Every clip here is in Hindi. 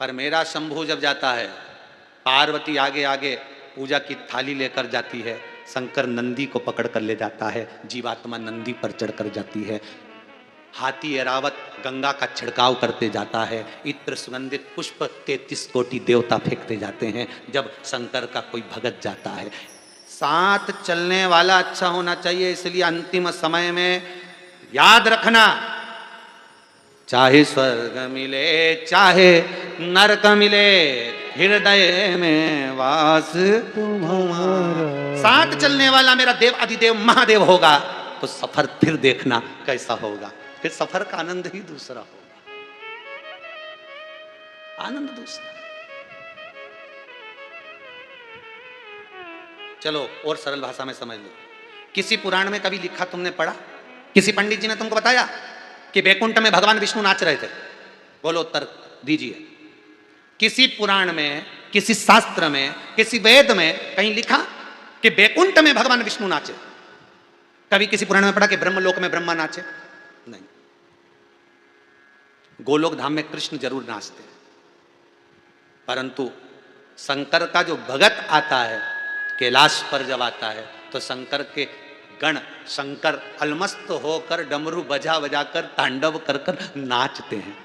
पर मेरा शंभू जब जाता है, पार्वती आगे आगे पूजा की थाली लेकर जाती है, शंकर नंदी को पकड़ कर ले जाता है, जीवात्मा नंदी पर चढ़कर जाती है, हाथी एरावत गंगा का छिड़काव करते जाता है, इत्र सुगंधित पुष्प 33 कोटि देवता फेंकते जाते हैं जब शंकर का कोई भगत जाता है। साथ चलने वाला अच्छा होना चाहिए, इसलिए अंतिम समय में याद रखना, चाहे स्वर्ग मिले चाहे नरक मिले, हृदय में वास तुम्हारा। साथ चलने वाला मेरा देव अधिदेव महादेव होगा तो सफर फिर देखना कैसा होगा, फिर सफर का आनंद ही दूसरा होगा, आनंद दूसरा। चलो और सरल भाषा में समझ लो, किसी पुराण में कभी लिखा तुमने पढ़ा, किसी पंडित जी ने तुमको बताया कि बैकुंठ में भगवान विष्णु नाच रहे थे? बोलो उत्तर दीजिए। किसी पुराण में, किसी शास्त्र में, किसी वेद में कहीं लिखा कि बैकुंठ में भगवान विष्णु नाचे? कभी किसी पुराण में पढ़ा कि ब्रह्मलोक में ब्रह्मा नाचे? नहीं। गोलोक धाम में कृष्ण जरूर नाचते हैं, परंतु शंकर का जो भगत आता है कैलाश पर जब आता है तो शंकर के गण, शंकर अलमस्त होकर डमरू बजा बजा कर तांडव कर कर नाचते हैं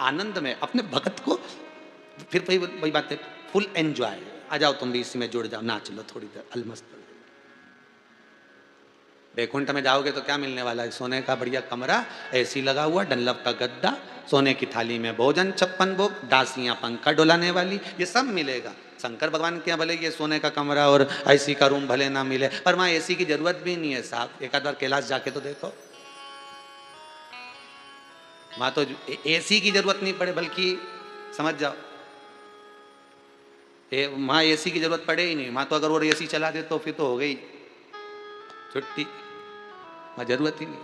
आनंद में अपने भगत को। फिर वही बात है, फुल एंजॉय। आ जाओ तुम भी इसी में जुड़ जाओ, नाच लो थोड़ी देर, अलमस्त। बैकुंठ में जाओगे तो क्या मिलने वाला है? सोने का बढ़िया कमरा, एसी लगा हुआ, डनलप का गद्दा, सोने की थाली में भोजन, 56 भोग, दासियां पंखा डुलाने वाली, ये सब मिलेगा। शंकर भगवान के यहाँ भले ये सोने का कमरा और एसी का रूम भले ना मिले, पर वहां एसी की जरूरत भी नहीं है साहब। एक आध बार कैलाश जाके तो देखो, वहां तो एसी की जरूरत नहीं पड़े, बल्कि समझ जाओ वहां एसी की जरूरत पड़े ही नहीं। वहां तो अगर वो एसी चला दे तो फिर तो हो गई छुट्टी, वहां जरूरत ही नहीं।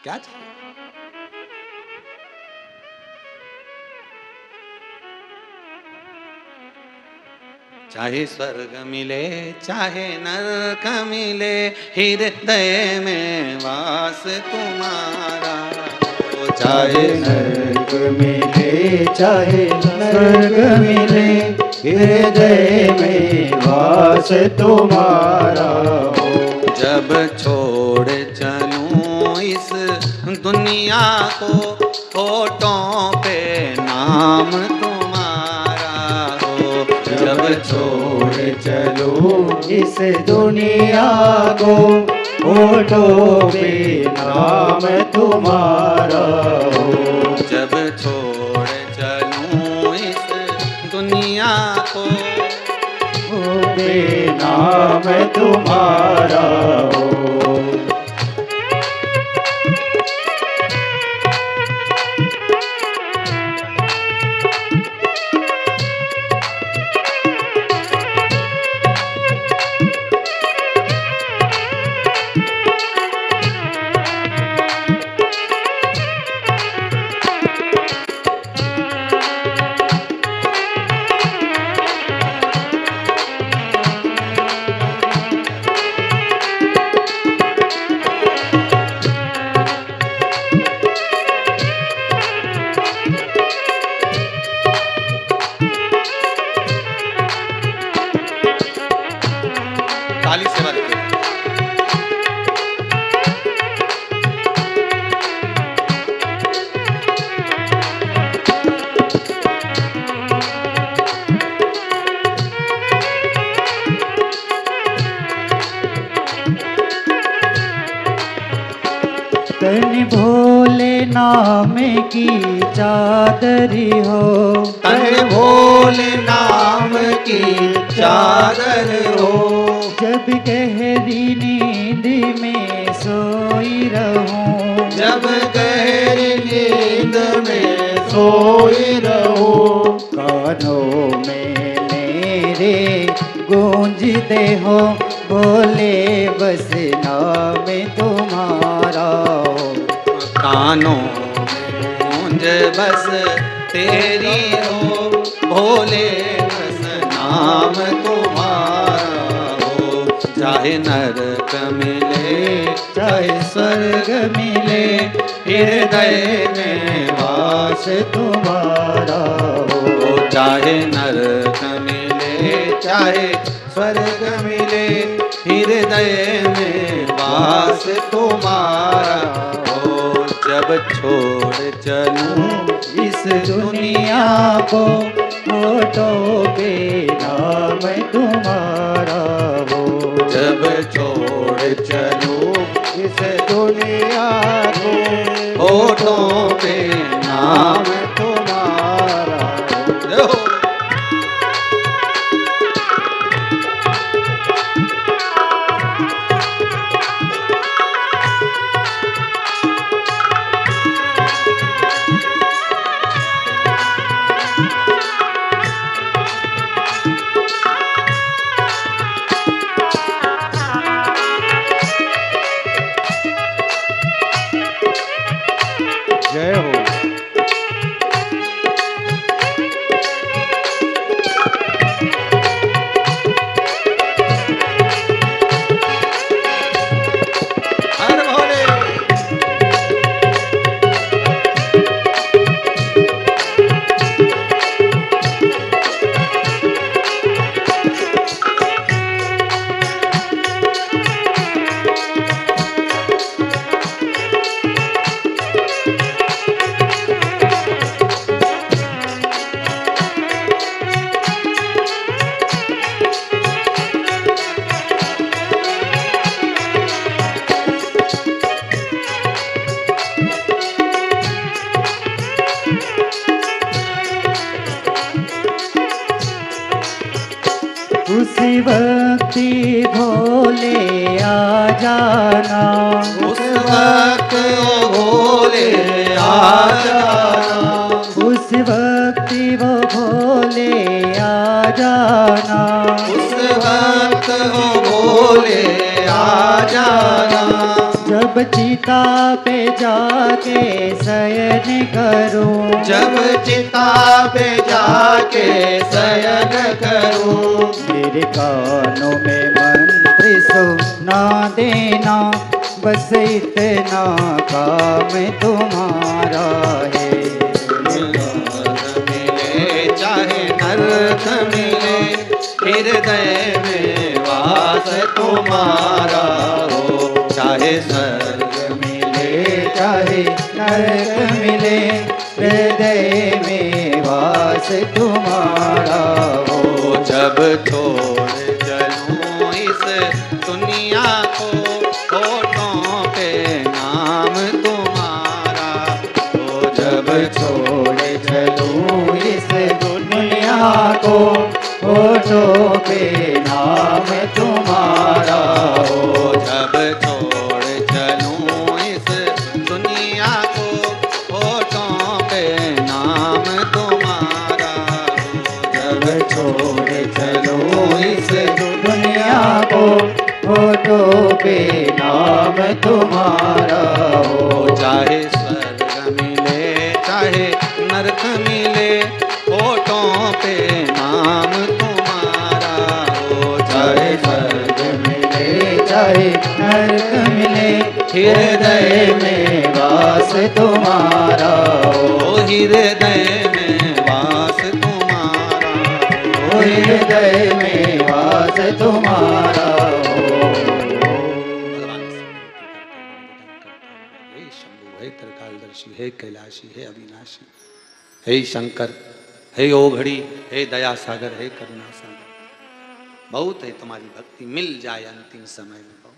क्या चाहिए? चाहे स्वर्ग मिले चाहे नरक मिले, हृदय में वास तुम्हारा। चाहे नरक मिले चाहे स्वर्ग मिले, हृदय में वास तुम्हारा। जब छोड़ चलूं इस दुनिया को, होठों पे नाम तुम्हारा हो। जब छोड़ चलूं इस दुनिया को, होठों पे नाम तुम्हारा हो। जब छोड़ चलूं इस दुनिया को, पे नाम तुम्हारा हो। ताली से बल के। तन भोले नाम की चादरी हो, तन भोले नाम की चादर हो। जब गहरी नींद में सोई रहूं, जब गहरी नींद में सोई रहूं। कानों में मेरे गूंजते हो भोले बस नाम तुम्हारा हो। कानों में गूंज बस तेरी हो, भोले बस नाम तुम्हारा हो। चाहे नरक मिले चाहे स्वर्ग मिले, हृदय में वास तुम्हारा हो। चाहे नरक मिले चाहे स्वर्ग मिले, हृदय में वास तुम्हारा हो। जब छोड़ चलूं इस दुनिया को, होठों पे नाम तुम्हारा हो। जब छोड़ चलूं इस दुनिया को, होठों पे नाम नाम तुम्हारा हो। हो। जय हो। हर भोले। उसी वक्ति भोले आ जाना, उस वक्त ओ भोले आ जाना, उस वक्ति वो भोले आ जाना। उस वक्त ओ भोले आ जाना। जब चिता पे जाके शयन करूं, जब चिता पे जाके शयन करूं, मेरे कानों में मंत्र सुना देना, बस इतना काम तुम्हारा है। मिले चाहे नरक मिले, हृदय में वास तुम्हारा हो। चाहे स्वर्ग मिले चाहे नरक मिले, हृदय में वास तुम्हारा हो। जब छोड़ चलूं इस दुनिया को, होठों पे नाम तुम्हारा हो। जब छोड़ चलूं इस दुनिया को, होठों पे नाम तुम्हारा हो। जब छोड़ चलूं इस दुनिया को, होठों पे नाम तुम्हारा हो। जब छोड़ चलूं इस दुनिया को, होठों पे नाम तुम्हारा हो। चाहे स्वर्ग मिले चाहे नरक मिले, होठों पे नाम तुम्हारा हो। चाहे स्वर्ग मिले चाहे नरक मिले, हृदय में वास तुम्हारा हो। हृदय में वास तुम्हारा हो। हृदय में वास तुम्हारा हो। भगवान से विनती करते हैं, निवेदन करते हैं, हे शंभु, हे त्रिकालदर्शी, हे कैलाशी, हे अविनाशी, हे शंकर, हे ओघड़ी, हे दया सागर, हे करुणा सागर, बहुत है तुम्हारी भक्ति, मिल जाए अंतिम समय में बहुत।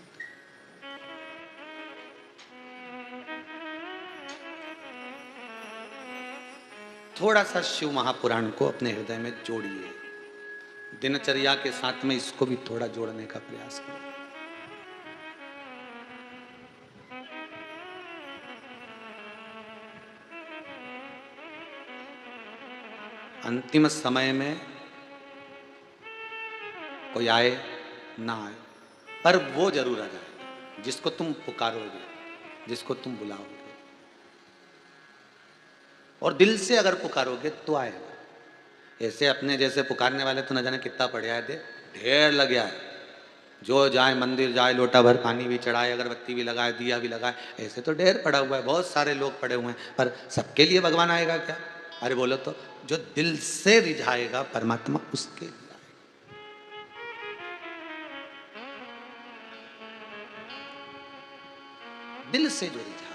थोड़ा सा शिव महापुराण को अपने हृदय में जोड़िए, दिनचर्या के साथ में इसको भी थोड़ा जोड़ने का प्रयास करें। अंतिम समय में कोई आए ना आए, पर वो जरूर आ जाए जिसको तुम पुकारोगे, जिसको तुम बुलाओगे, और दिल से अगर पुकारोगे तो आएगा। ऐसे अपने जैसे पुकारने वाले तो न जाने कितना पढ़िया है, ढेर लग गया है, जो जाए मंदिर जाए, लोटा भर पानी भी चढ़ाए, अगरबत्ती भी लगाए, दिया भी लगाए, ऐसे तो ढेर पड़ा हुआ है, बहुत सारे लोग पड़े हुए हैं, पर सबके लिए भगवान आएगा क्या? अरे बोलो तो, जो दिल से रिझाएगा परमात्मा उसके लिए आएगा। दिल से जो रिझा,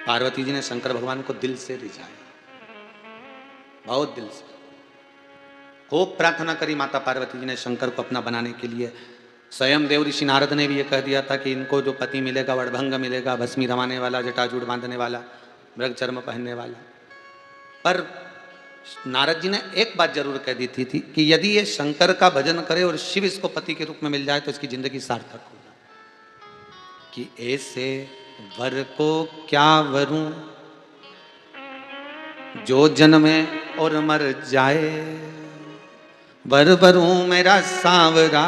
पार्वती जी ने शंकर भगवान को दिल से रिझाया, बहुत दिल से। खूब प्रार्थना करी माता पार्वती जी ने शंकर को अपना बनाने के लिए। स्वयं देव ऋषि नारद ने भी ये कह दिया था कि इनको जो पति मिलेगा वड़भंग मिलेगा, भस्मी रमाने वाला, जटाजूट बांधने वाला, मृग चर्म पहनने वाला। पर नारद जी ने एक बात जरूर कह दी थी कि यदि ये शंकर का भजन करे और शिव इसको पति के रूप में मिल जाए तो इसकी जिंदगी सार्थक होगा। कि ऐसे वर को क्या वरूं जो जन्मे और मर जाए, वर वरूं मेरा सांवरा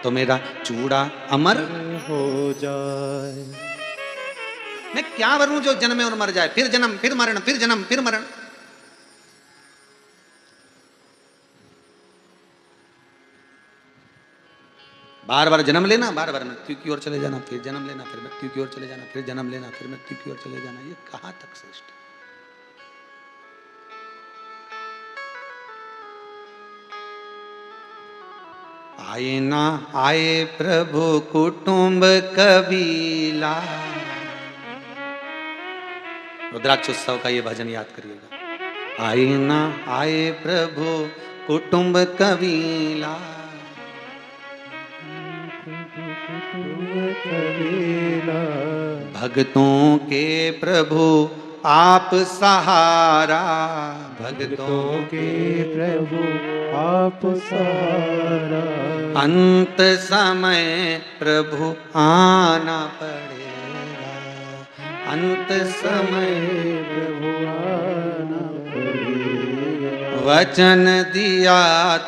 तो मेरा चूड़ा अमर हो जाए। मैं क्या वरूं जो जन्मे और मर जाए, फिर जन्म फिर मरण, फिर जन्म फिर मरण। बार बार जन्म लेना, बार बार मृत्यु की ओर चले जाना, फिर जन्म लेना, फिर मृत्यु की ओर चले जाना, फिर जन्म लेना, फिर मृत्यु की ओर चले जाना, ये कहां तक श्रेष्ठ है? आए ना आए प्रभु कुटुंब कबीला। रुद्राक्ष उत्सव का ये भजन याद करिएगा। आए ना आए प्रभु कुटुंब कबीला, भक्तों के प्रभु आप सहारा, भक्तों के प्रभु आप सहारा। अंत समय प्रभु आना पड़ेगा, अंत समय प्रभु आना पड़ेगा। वचन दिया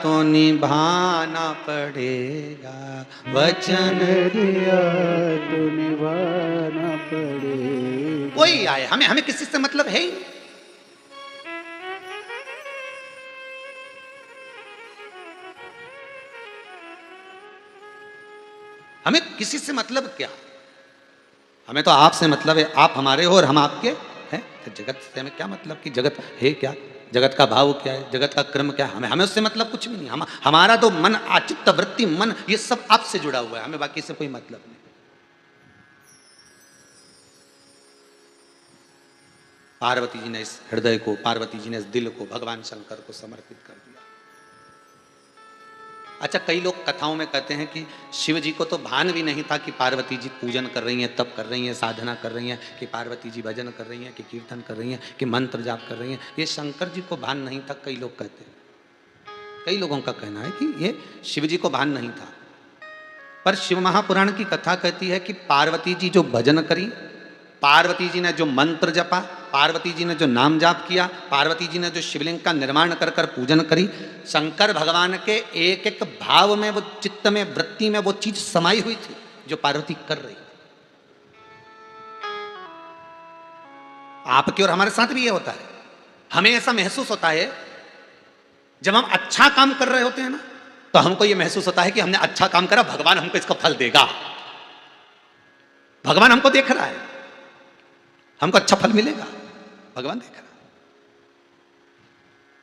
तो निभाना पड़ेगा, वचन दिया तो निभाना पड़ेगा। कोई आए, हमें हमें किसी से मतलब है ही नहीं। हमें किसी से मतलब क्या, हमें तो आपसे मतलब है, आप हमारे हो और हम आपके हैं। जगत से हमें क्या मतलब कि जगत है क्या, जगत का भाव क्या है, जगत का क्रम क्या है, हमें हमें उससे मतलब कुछ भी नहीं। हमारा तो मन, आचित्त वृत्ति, मन, ये सब आपसे जुड़ा हुआ है, हमें बाकी से कोई मतलब नहीं। पार्वती जी ने इस हृदय को, पार्वती जी ने इस दिल को भगवान शंकर को समर्पित कर दिया। अच्छा, कई लोग कथाओं में कहते हैं कि शिव जी को तो भान भी नहीं था कि पार्वती जी पूजन कर रही हैं, तप कर रही हैं, साधना कर रही हैं, कि पार्वती जी भजन कर रही हैं, कि कीर्तन कर रही हैं, कि मंत्र जाप कर रही हैं। ये शंकर जी को भान नहीं था, कई लोग कहते हैं। कई लोगों का कहना है कि ये शिव जी को भान नहीं था। पर शिव महापुराण की कथा कहती है कि पार्वती जी जो भजन करी, पार्वती जी ने जो मंत्र जपा, पार्वती जी ने जो नाम जाप किया, पार्वती जी ने जो शिवलिंग का निर्माण कर कर पूजन करी, शंकर भगवान के एक एक भाव में, वो चित्त में, वृत्ति में वो चीज समाई हुई थी जो पार्वती कर रही थी। आपके और हमारे साथ भी ये होता है। हमें ऐसा महसूस होता है जब हम अच्छा काम कर रहे होते हैं ना, तो हमको ये महसूस होता है कि हमने अच्छा काम करा, भगवान हमको इसका फल देगा, भगवान हमको देख रहा है, हमको अच्छा फल मिलेगा, भगवान देख रहा है।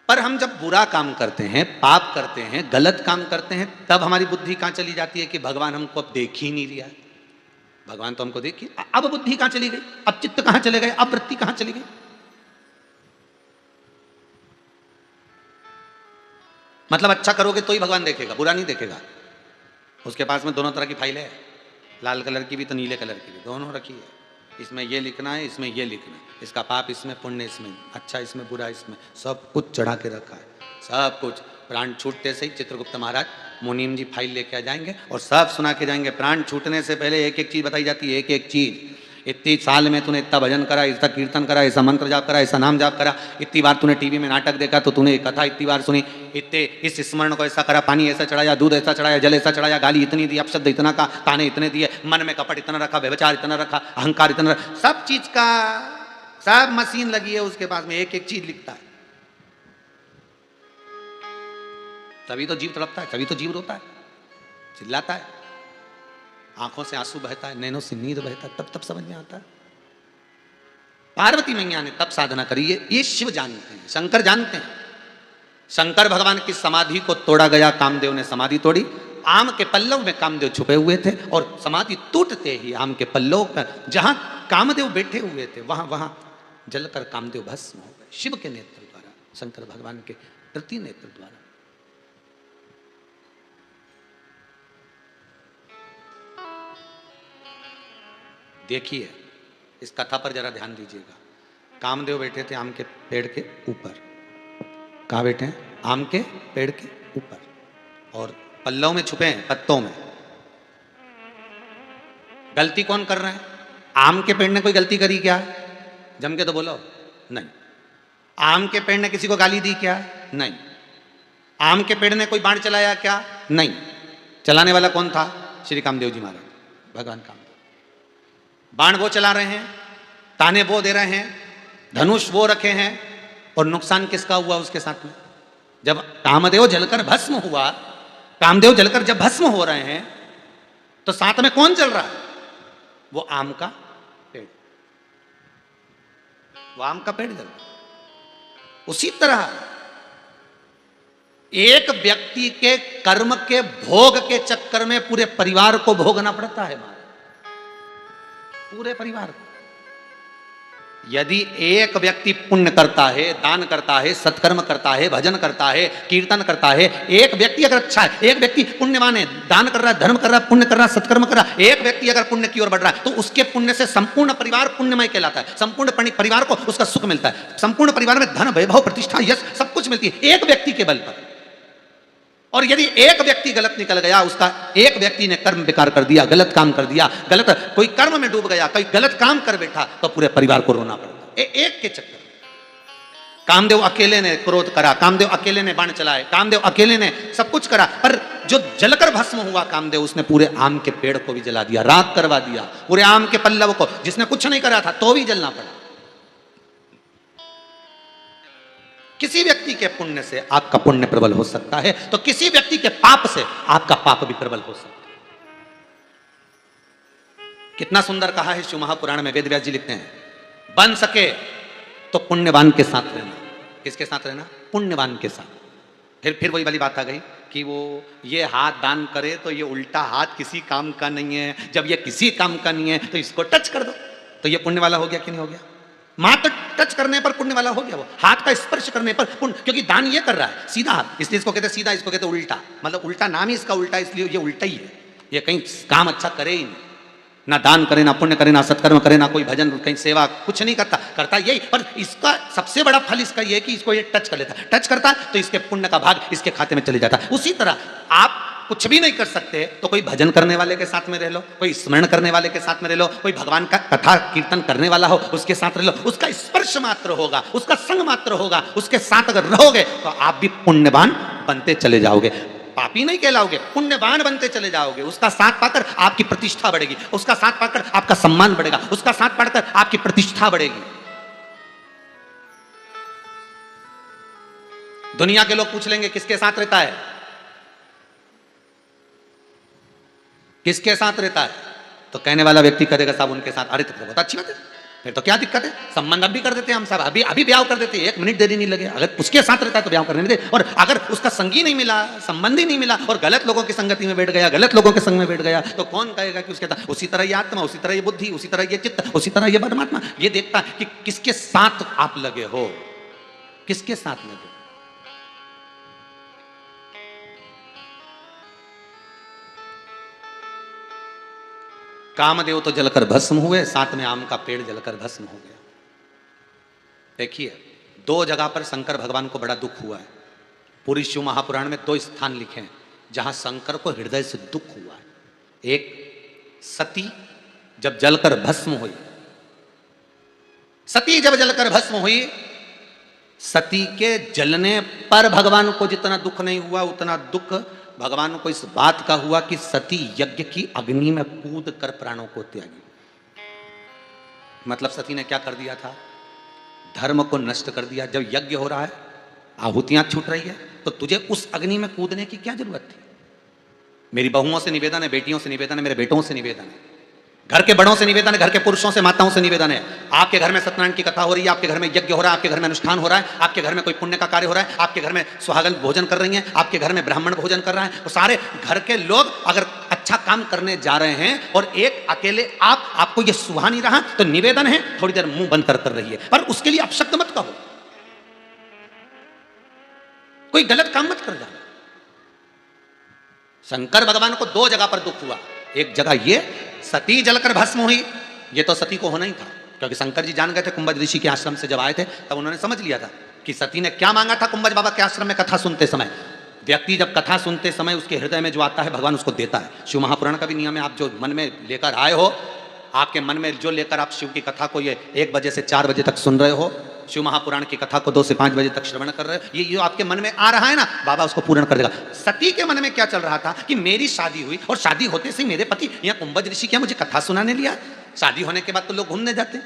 पर हम जब बुरा काम करते हैं, पाप करते हैं, गलत काम करते हैं, तब हमारी बुद्धि कहां चली जाती है कि भगवान हमको अब देख ही नहीं रहा है। भगवान तो हमको देखिए, अब बुद्धि कहां चली गई, अब चित्त कहां चले गए, अब वृत्ति कहां चली गई। मतलब अच्छा करोगे तो ही भगवान देखेगा, बुरा नहीं देखेगा। उसके पास में दोनों तरह की फाइलें है, लाल कलर की भी तो नीले कलर की भी, दोनों रखी है। इसमें ये लिखना है, इसमें ये लिखना है, इसका पाप इसमें, पुण्य इसमें, अच्छा इसमें, बुरा इसमें, सब कुछ चढ़ा के रखा है, सब कुछ। प्राण छूटते से ही चित्रगुप्त महाराज मुनीम जी फाइल लेके आ जाएंगे और सब सुना के जाएंगे। प्राण छूटने से पहले एक एक चीज बताई जाती है, एक एक चीज। इतनी साल में तूने इतना भजन करा, इतना कीर्तन करा, ऐसा मंत्र जाप करा, ऐसा नाम जाप करा, इतनी बार तूने टीवी में नाटक देखा तो तूने कथा इतनी बार सुनी, इतने इस स्मरण को ऐसा करा, पानी ऐसा चढ़ाया, दूध ऐसा चढ़ाया, जल ऐसा चढ़ाया, गाली इतनी दी, अपशब्द इतना का, ताने इतने दिए, मन में कपट इतना रखा, व्यभिचार इतना रखा, अहंकार इतना रखा, सब चीज का सब मशीन लगी है उसके पास में, एक एक चीज लिखता है। तभी तो जीव तड़पता है, तभी तो जीव रोता है, चिल्लाता है, आंखों से आंसू बहता है, नैनों से नीर बहता है, तब समझ में आता है। पार्वती मैया ने तब साधना करी। ये शिव जानते हैं, शंकर जानते हैं। शंकर भगवान की समाधि को तोड़ा गया, कामदेव ने समाधि तोड़ी। आम के पल्लव में कामदेव छुपे हुए थे और समाधि टूटते ही आम के पल्लव पर जहां कामदेव बैठे हुए थे वहां जलकर कामदेव भस्म हो गए, शिव के नेत्र द्वारा, शंकर भगवान के प्रति नेत्र द्वारा। देखिए, इस कथा पर जरा ध्यान दीजिएगा। कामदेव बैठे थे आम के पेड़ के ऊपर। कहाँ बैठे हैं? आम के पेड़ के ऊपर, और पल्लव में छुपे हैं, पत्तों में। गलती कौन कर रहे हैं? आम के पेड़ ने कोई गलती करी क्या? जम के तो बोलो। नहीं। आम के पेड़ ने किसी को गाली दी क्या? नहीं। आम के पेड़ ने कोई बाण चलाया क्या? नहीं। चलाने वाला कौन था? श्री कामदेव जी महाराज, भगवान कामदेव। बाण वो चला रहे हैं, ताने वो दे रहे हैं, धनुष वो रखे हैं, और नुकसान किसका हुआ उसके साथ में? जब कामदेव जलकर भस्म हुआ, कामदेव जलकर जब भस्म हो रहे हैं, तो साथ में कौन चल रहा है? वो आम का पेड़, वो आम का पेड़ जल रहा है। उसी तरह एक व्यक्ति के कर्म के भोग के चक्कर में पूरे परिवार को भोगना पड़ता है, पूरे परिवार को। यदि एक व्यक्ति पुण्य करता है, दान करता है, सत्कर्म करता है, भजन करता है, कीर्तन करता है, एक व्यक्ति अगर अच्छा है, एक व्यक्ति पुण्यवान है, दान कर रहा है, धर्म कर रहा है, पुण्य कर रहा है, सत्कर्म कर रहा है, एक व्यक्ति अगर पुण्य की ओर बढ़ रहा है, तो उसके पुण्य से संपूर्ण परिवार पुण्यमय कहलाता है। संपूर्ण परिवार को उसका सुख मिलता है। संपूर्ण परिवार में धन, वैभव, प्रतिष्ठा, यश सब कुछ मिलती है एक व्यक्ति के बल पर। और यदि एक व्यक्ति गलत निकल गया, उसका एक व्यक्ति ने कर्म बेकार कर दिया, गलत काम कर दिया, गलत कोई कर्म में डूब गया, कोई गलत काम कर बैठा, तो पूरे परिवार को रोना पड़ता। एक के चक्कर। कामदेव अकेले ने क्रोध करा, कामदेव अकेले ने बाण चलाए, कामदेव अकेले ने सब कुछ करा, पर जो जलकर भस्म हुआ कामदेव, उसने पूरे आम के पेड़ को भी जला दिया, राख करवा दिया, पूरे आम के पल्लव को, जिसने कुछ नहीं करा था तो भी जलना पड़ा। किसी व्यक्ति के पुण्य से आपका पुण्य प्रबल हो सकता है, तो किसी व्यक्ति के पाप से आपका पाप भी प्रबल हो सकता है। कितना सुंदर कहा है शिव महापुराण में, वेद व्यास जी लिखते हैं, बन सके तो पुण्यवान के साथ रहना। किसके साथ रहना? पुण्यवान के साथ। फिर वही वाली बात आ गई कि वो ये हाथ दान करे तो ये उल्टा हाथ किसी काम का नहीं है, जब ये किसी काम का नहीं है तो इसको टच कर दो, तो ये पुण्य वाला हो गया कि नहीं हो गया? मात्र टच करने पर पुण्य वाला हो गया, वो हाथ का स्पर्श करने पर पुण्य, क्योंकि दान ये कर रहा है सीधा हाथ, इसलिए इसको कहते सीधा, इसको कहते उल्टा, मतलब उल्टा नाम ही इसका उल्टा, इसलिए ये उल्टा ही है। ये कहीं काम अच्छा करे ही नहीं, ना दान करे, ना पुण्य करे, ना सत्कर्म करे, ना कोई भजन, कहीं सेवा, कुछ नहीं करता यही। पर इसका सबसे बड़ा फल इसका ये है कि इसको ये टच कर लेता है, टच करता है तो इसके पुण्य का भाग इसके खाते में चले जाता है। उसी तरह आप कुछ भी नहीं कर सकते तो कोई भजन करने वाले के साथ में रह लो, कोई स्मरण करने वाले के साथ में रह लो, कोई भगवान का कथा कीर्तन करने वाला हो उसके साथ रह लो, उसका स्पर्श मात्र होगा, उसका संग मात्र होगा, उसके साथ अगर रहोगे तो आप भी पुण्यवान बनते चले जाओगे, पापी नहीं कहलाओगे, पुण्यवान बनते चले जाओगे। उसका साथ पाकर आपकी प्रतिष्ठा बढ़ेगी, उसका साथ पाकर आपका सम्मान बढ़ेगा, उसका साथ पाकर आपकी प्रतिष्ठा बढ़ेगी। दुनिया के लोग पूछ लेंगे किसके साथ रहता है, किसके साथ रहता है, तो कहने वाला व्यक्ति कहेगा साहब उनके साथ। अरे तो बहुत अच्छी बात है, फिर तो क्या दिक्कत है, संबंध अभी कर देते हैं हम साहब, अभी ब्याह कर देते हैं, 1 मिनट देरी नहीं लगे। अगर उसके साथ रहता है तो ब्याह करने नहीं दे, और अगर उसका संगी नहीं मिला, संबंधी नहीं मिला, और गलत लोगों की संगति में बैठ गया, गलत लोगों के संग में बैठ गया, तो कौन कहेगा कि उसके साथ? उसी तरह ये आत्मा, उसी तरह ये बुद्धि, उसी तरह ये चित्त, उसी तरह ये परमात्मा, ये देखता है कि किसके साथ आप लगे हो, किसके साथ लगे। कामदेव तो जलकर भस्म हुए, साथ में आम का पेड़ जलकर भस्म हो गया। देखिए, 2 जगह पर शंकर भगवान को बड़ा दुख हुआ है। पूरी शिव महापुराण में 2 स्थान लिखे हैं जहां शंकर को हृदय से दुख हुआ है। एक सती जब जलकर भस्म हुई, सती जब जलकर भस्म हुई, सती के जलने पर भगवान को जितना दुख नहीं हुआ, उतना दुख भगवान को इस बात का हुआ कि सती यज्ञ की अग्नि में कूद कर प्राणों को त्यागी। मतलब सती ने क्या कर दिया था? धर्म को नष्ट कर दिया। जब यज्ञ हो रहा है, आहुतियां छूट रही है, तो तुझे उस अग्नि में कूदने की क्या जरूरत थी? मेरी बहुओं से निवेदन है, बेटियों से निवेदन है, मेरे बेटों से निवेदन है, घर के बड़ों से निवेदन है, घर के पुरुषों से, माताओं से निवेदन है। आपके घर में सत्यनारायण की कथा हो रही है, आपके घर में यज्ञ हो रहा है, आपके घर में अनुष्ठान हो रहा है, आपके घर में कोई पुण्य का कार्य हो रहा है, आपके घर में सुहागन भोजन कर रही हैं, आपके घर में ब्राह्मण भोजन कर रहा है, तो सारे घर के लोग अगर अच्छा काम करने जा रहे हैं और एक अकेले आपको ये सुहा नहीं रहा, तो निवेदन है थोड़ी देर मुंह बंद कर रही है, पर उसके लिए अपशब्द मत कहो, कोई गलत काम मत कर जाना। शंकर भगवान को दो जगह पर दुख हुआ। एक जगह ये सती जलकर भस्म हुई, ये तो सती को होना ही था, क्योंकि शंकर जी जान गए थे कुंभज ऋषि के आश्रम से जब आए थे, तब उन्होंने समझ लिया था कि सती ने क्या मांगा था कुंभज बाबा के आश्रम में कथा सुनते समय। व्यक्ति जब कथा सुनते समय उसके हृदय में जो आता है भगवान उसको देता है। शिव महापुराण का भी नियम है, आप जो मन में लेकर आए हो, आपके मन में जो लेकर आप शिव की कथा को ये 1 बजे से 4 बजे तक सुन रहे हो, शिव महापुराण की कथा को 2 से 5 बजे तक श्रवण कर रहे हो, ये जो आपके मन में आ रहा है ना, बाबा उसको पूर्ण कर देगा। सती के मन में क्या चल रहा था कि मेरी शादी हुई और शादी होते से मेरे पति यहाँ कुंभज ऋषि क्या मुझे कथा सुनाने लिया। शादी होने के बाद तो लोग घूमने जाते,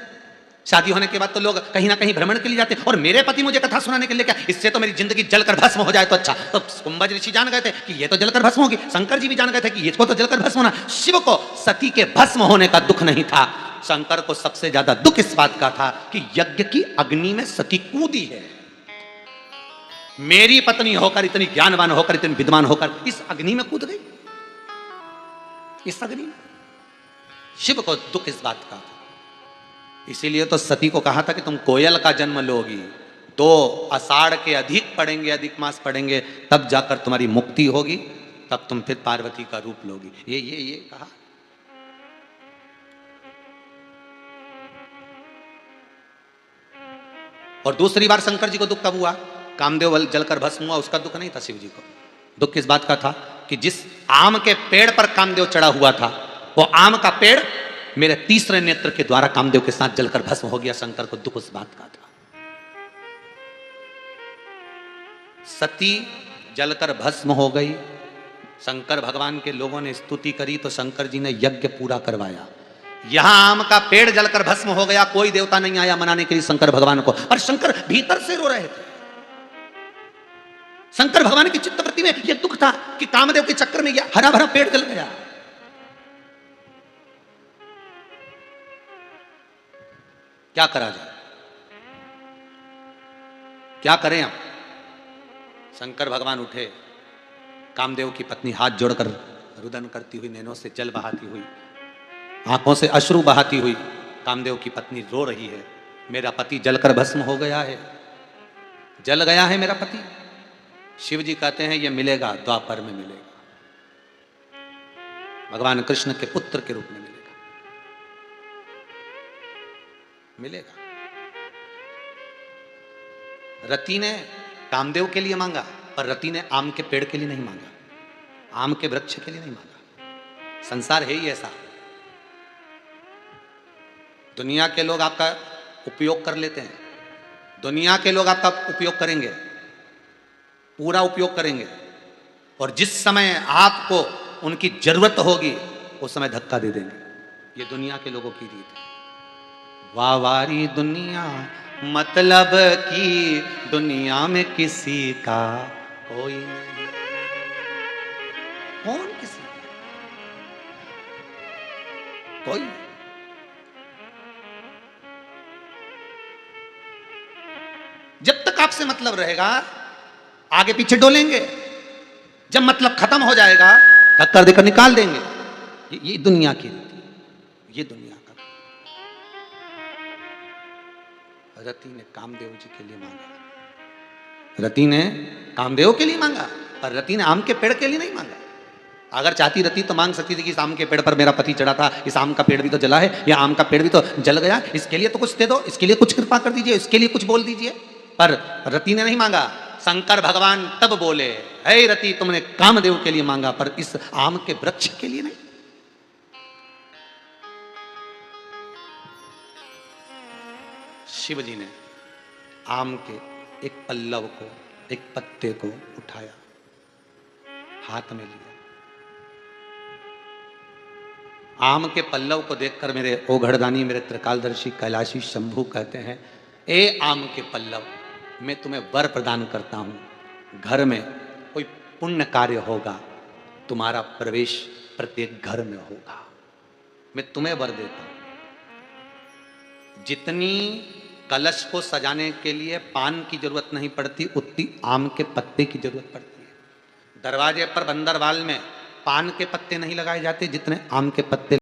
शादी होने के बाद तो लोग कहीं ना कहीं भ्रमण के लिए जाते, और मेरे पति मुझे कथा सुनाने के लिए क्या, इससे तो मेरी जिंदगी जलकर भस्म हो जाए तो अच्छा। तो कुंभज ऋषि जान गए थे कि ये तो जलकर भस्म होगी, शंकर जी भी जान गए थे कि इसको तो जलकर भस्म होना। शिव को सती के भस्म होने का दुख नहीं था, शंकर को सबसे ज्यादा दुख इस बात का था कि यज्ञ की अग्नि में सती कूदी है। मेरी पत्नी होकर, इतनी ज्ञानवान होकर, इतनी विद्वान होकर इस अग्नि में कूद गई, इस अग्नि में। शिव को दुख इस बात का था, इसीलिए तो सती को कहा था कि तुम कोयल का जन्म लोगी, 2 आषाढ़ के अधिक पढ़ेंगे, अधिक मास पढ़ेंगे, तब जाकर तुम्हारी मुक्ति होगी, तब तुम फिर पार्वती का रूप लोगी। ये कहा। और दूसरी बार शंकर जी को दुख कब हुआ? कामदेव जलकर भस्म हुआ, उसका दुख नहीं था शिव जी को। दुख किस बात का था कि जिस आम के पेड़ पर कामदेव चढ़ा हुआ था, वो आम का पेड़ मेरे तीसरे नेत्र के द्वारा कामदेव के साथ जलकर भस्म हो गया। शंकर को दुख उस बात का था। सती जलकर भस्म हो गई, शंकर भगवान के लोगों ने स्तुति करी तो शंकर जी ने यज्ञ पूरा करवाया। यहां आम का पेड़ जलकर भस्म हो गया, कोई देवता नहीं आया मनाने के लिए शंकर भगवान को, और शंकर भीतर से रो रहे थे। शंकर भगवान की चित्तवृत्ति में यह दुख था कि कामदेव के चक्कर में यह हरा भरा पेड़ जल गया। क्या करा जाए, क्या करें हम? शंकर भगवान उठे, कामदेव की पत्नी हाथ जोड़कर रुदन करती हुई, नैनों से जल बहाती हुई, आंखों से अश्रु बहाती हुई कामदेव की पत्नी रो रही है, मेरा पति जलकर भस्म हो गया है, जल गया है मेरा पति। शिव जी कहते हैं ये मिलेगा, द्वापर में मिलेगा, भगवान कृष्ण के पुत्र के रूप में मिलेगा। रति ने कामदेव के लिए मांगा, पर रति ने आम के पेड़ के लिए नहीं मांगा, आम के वृक्ष के लिए नहीं मांगा। संसार है ही ऐसा, दुनिया के लोग आपका उपयोग कर लेते हैं, दुनिया के लोग आपका उपयोग करेंगे, पूरा उपयोग करेंगे, और जिस समय आपको उनकी जरूरत होगी उस समय धक्का दे देंगे। ये दुनिया के लोगों की रीत है। वावारी दुनिया मतलब की दुनिया में किसी का कोई नहीं। कौन किसी का? कोई। जब तक आपसे मतलब रहेगा आगे पीछे डोलेंगे, जब मतलब खत्म हो जाएगा धक्का देकर निकाल देंगे। ये दुनिया की रीति, ये दुनिया का। रति ने कामदेव जी के लिए मांगा, रति ने कामदेव के लिए मांगा, पर रति ने आम के पेड़ के लिए नहीं मांगा। अगर चाहती रति तो मांग सकती थी कि इस आम के पेड़ पर मेरा पति चढ़ा था, इस आम का पेड़ भी तो जला है, या आम का पेड़ भी तो जल गया, इसके लिए तो कुछ दे दो, इसके लिए कुछ कृपा कर दीजिए, इसके लिए कुछ बोल दीजिए। पर रति ने नहीं मांगा। शंकर भगवान तब बोले, हे रति तुमने कामदेव के लिए मांगा, पर इस आम के वृक्ष के लिए नहीं। शिव जी ने आम के एक पल्लव को, एक पत्ते को उठाया, हाथ में लिया। आम के पल्लव को देखकर मेरे ओघड़दानी, मेरे त्रिकालदर्शी कैलाशी शंभू कहते हैं, ए आम के पल्लव, मैं तुम्हें वर प्रदान करता हूं, घर में कोई पुण्य कार्य होगा, तुम्हारा प्रवेश प्रत्येक घर में होगा। मैं तुम्हें वर देता हूं, जितनी कलश को सजाने के लिए पान की जरूरत नहीं पड़ती, उतनी आम के पत्ते की जरूरत पड़ती है। दरवाजे पर बंदरवाल में पान के पत्ते नहीं लगाए जाते जितने आम के पत्ते